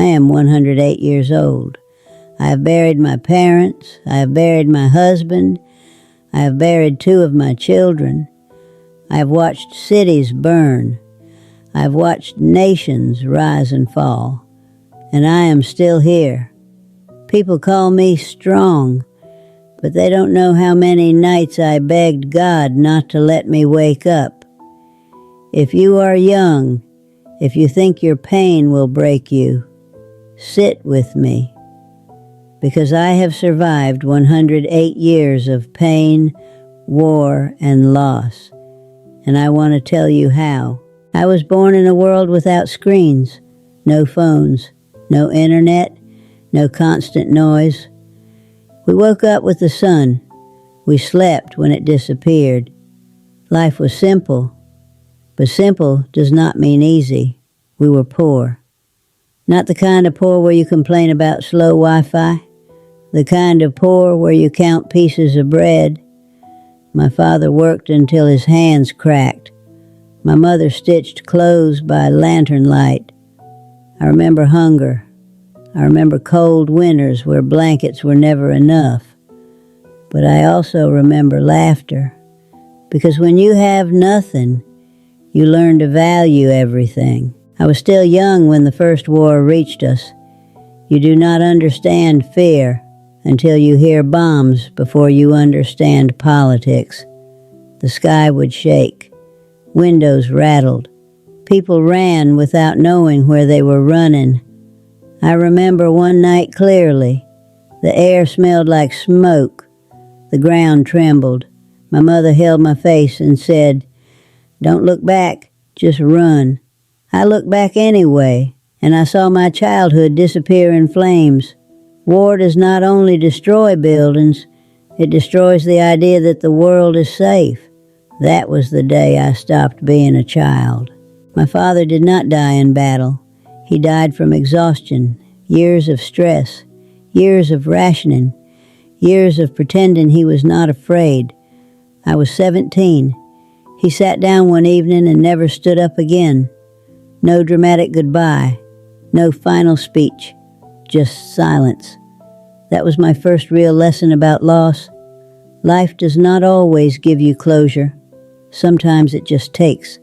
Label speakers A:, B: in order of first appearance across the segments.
A: I am 108 years old. I have buried my parents. I have buried my husband. I have buried 2 of my children. I have watched cities burn. I have watched nations rise and fall. And I am still here. People call me strong, but they don't know how many nights I begged God not to let me wake up. If you are young, if you think your pain will break you, sit with me, because I have survived 108 years of pain, war, and loss, and I want to tell you how. I was born in a world without screens, no phones, no internet, no constant noise. We woke up with the sun. We slept when it disappeared. Life was simple, but simple does not mean easy. We were poor. Not the kind of poor where you complain about slow Wi-Fi. The kind of poor where you count pieces of bread. My father worked until his hands cracked. My mother stitched clothes by lantern light. I remember hunger. I remember cold winters where blankets were never enough. But I also remember laughter. Because when you have nothing, you learn to value everything. I was still young when the first war reached us. You do not understand fear until you hear bombs before you understand politics. The sky would shake. Windows rattled. People ran without knowing where they were running. I remember one night clearly. The air smelled like smoke. The ground trembled. My mother held my face and said, "Don't look back, just run." I looked back anyway, and I saw my childhood disappear in flames. War does not only destroy buildings, it destroys the idea that the world is safe. That was the day I stopped being a child. My father did not die in battle. He died from exhaustion, years of stress, years of rationing, years of pretending he was not afraid. I was 17. He sat down one evening and never stood up again. No dramatic goodbye, no final speech, just silence. That was my first real lesson about loss. Life does not always give you closure. Sometimes it just takes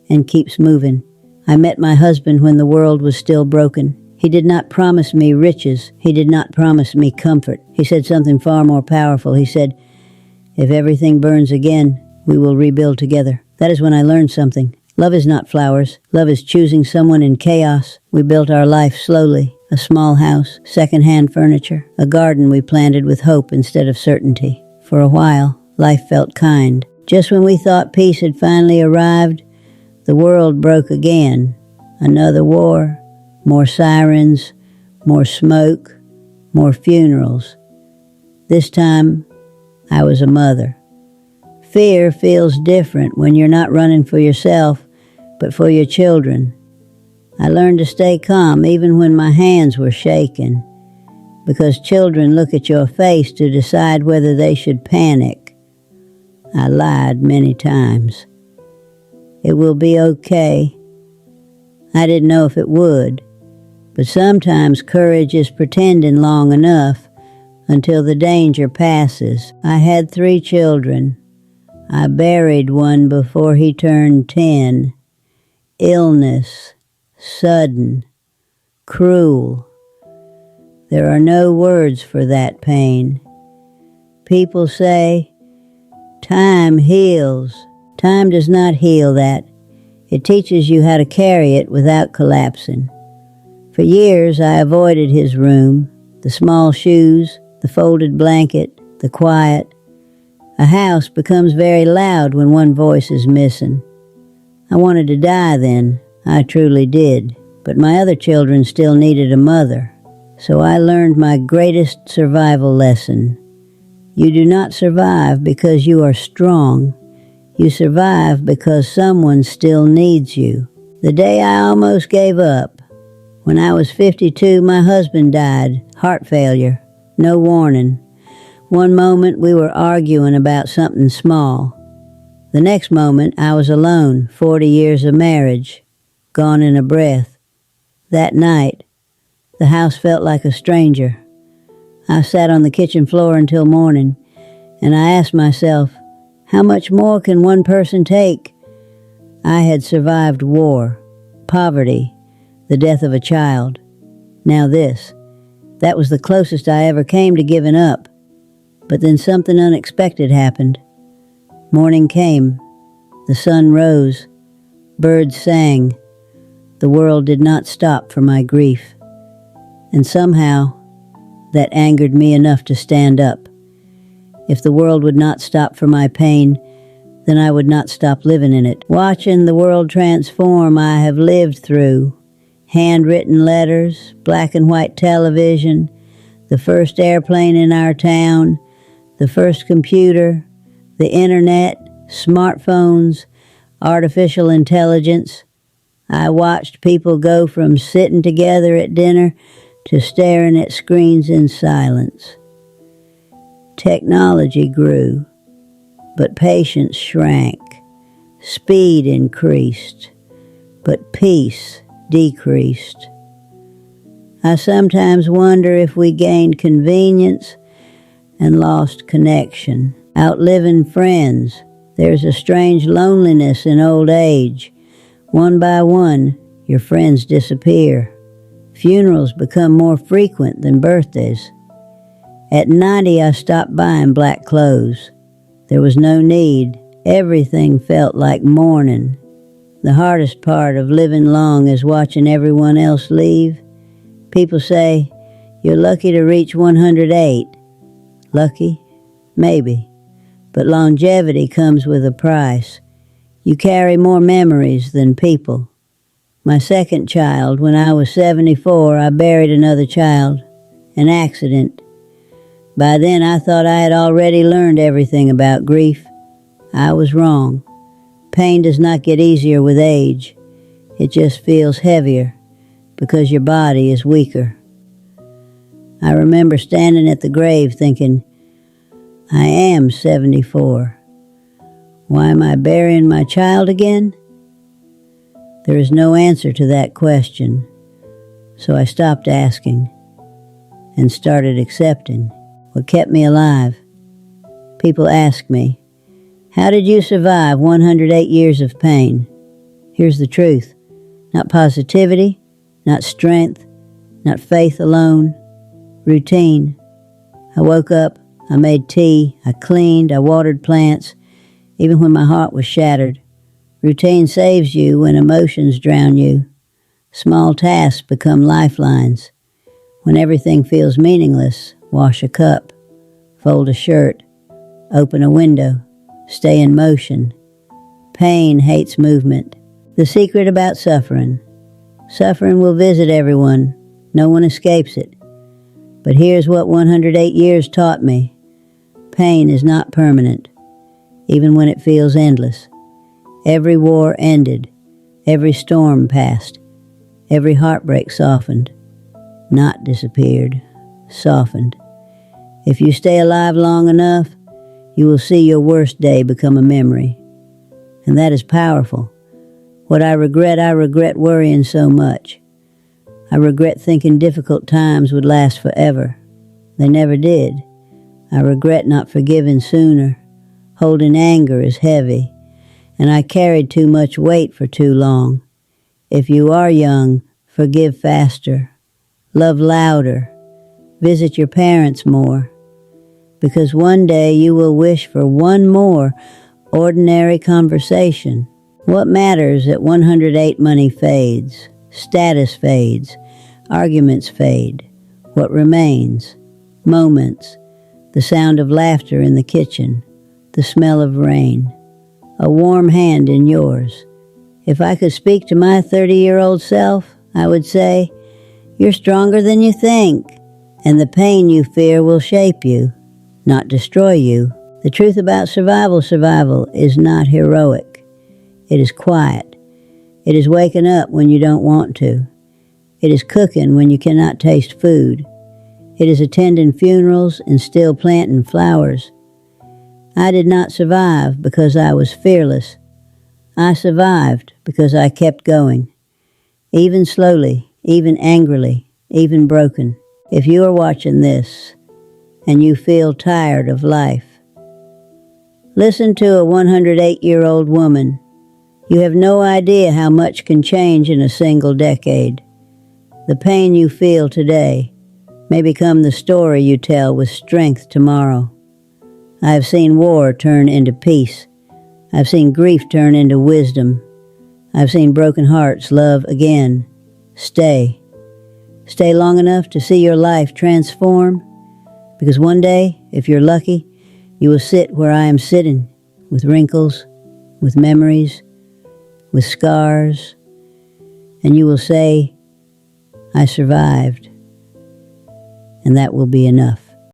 A: and keeps moving. I met my husband when the world was still broken. He did not promise me riches. He did not promise me comfort. He said something far more powerful. He said, "If everything burns again, we will rebuild together." That is when I learned something. Love is not flowers. Love is choosing someone in chaos. We built our life slowly. A small house, second-hand furniture, a garden we planted with hope instead of certainty. For a while, life felt kind. Just when we thought peace had finally arrived, the world broke again. Another war, more sirens, more smoke, more funerals. This time, I was a mother. Fear feels different when you're not running for yourself, but for your children. I learned to stay calm even when my hands were shaking, because children look at your face to decide whether they should panic. I lied many times. It will be okay. I didn't know if it would, but sometimes courage is pretending long enough until the danger passes. I had 3 children. I buried one before he turned 10. Illness, sudden, cruel. There are no words for that pain. People say, time heals. Time does not heal that. It teaches you how to carry it without collapsing. For years I avoided his room, the small shoes, the folded blanket, the quiet. A house becomes very loud when one voice is missing. I wanted to die then, I truly did, but my other children still needed a mother. So I learned my greatest survival lesson. You do not survive because you are strong. You survive because someone still needs you. The day I almost gave up, when I was 52, my husband died, heart failure, no warning. One moment we were arguing about something small. The next moment I was alone, 40 years of marriage, gone in a breath. That night, The house felt like a stranger. I sat on the kitchen floor until morning, and I asked myself, how much more can one person take? I had survived war, poverty, the death of a child. Now this. That was the closest I ever came to giving up. But then something unexpected happened. Morning came. The sun rose. Birds sang. The world did not stop for my grief. And somehow, that angered me enough to stand up. If the world would not stop for my pain, then I would not stop living in it. Watching the world transform, I have lived through handwritten letters, black and white television, the first airplane in our town, the first computer, the internet, smartphones, artificial intelligence. I watched people go from sitting together at dinner to staring at screens in silence. Technology grew, but patience shrank. Speed increased, but peace decreased. I sometimes wonder if we gained convenience and lost connection. Outliving friends, there's a strange loneliness in old age. One by one, your friends disappear. Funerals become more frequent than birthdays. At 90, I stopped buying black clothes. There was no need. Everything felt like mourning. The hardest part of living long is watching everyone else leave. People say, you're lucky to reach 108. Lucky? Maybe. But longevity comes with a price. You carry more memories than people. My second child, when I was 74, I buried another child. An accident. By then I thought I had already learned everything about grief. I was wrong. Pain does not get easier with age. It just feels heavier because your body is weaker. I remember standing at the grave thinking, I am 74. Why am I burying my child again? There is no answer to that question, so I stopped asking and started accepting. What kept me alive? People ask me, how did you survive 108 years of pain? Here's the truth. Not positivity, not strength, not faith alone. Routine. I woke up, I made tea, I cleaned, I watered plants, even when my heart was shattered. Routine saves you when emotions drown you. Small tasks become lifelines. When everything feels meaningless, wash a cup, fold a shirt, open a window, stay in motion. Pain hates movement. The secret about suffering. Suffering will visit everyone. No one escapes it. But here's what 108 years taught me. Pain is not permanent, even when it feels endless. Every war ended. Every storm passed. Every heartbreak softened. Not disappeared, softened. If you stay alive long enough, you will see your worst day become a memory. And that is powerful. What I regret worrying so much. I regret thinking difficult times would last forever. They never did. I regret not forgiving sooner. Holding anger is heavy, and I carried too much weight for too long. If you are young, forgive faster. Love louder. Visit your parents more. Because one day you will wish for one more ordinary conversation. What matters at 108? Money fades, status fades, arguments fade. What remains? Moments, the sound of laughter in the kitchen, the smell of rain, a warm hand in yours. If I could speak to my 30-year-old self, I would say, you're stronger than you think, and the pain you fear will shape you, not destroy you. The truth about survival is not heroic. It is quiet. It is waking up when you don't want to. It is cooking when you cannot taste food. It is attending funerals and still planting flowers. I did not survive because I was fearless. I survived because I kept going. Even slowly, even angrily, even broken. If you are watching this and you feel tired of life, listen to a 108-year-old woman. You have no idea how much can change in a single decade. The pain you feel today may become the story you tell with strength tomorrow. I have seen war turn into peace. I've seen grief turn into wisdom. I've seen broken hearts love again. Stay. Stay long enough to see your life transform, because one day, if you're lucky, you will sit where I am sitting, with wrinkles, with memories, with scars, and you will say, I survived, and that will be enough.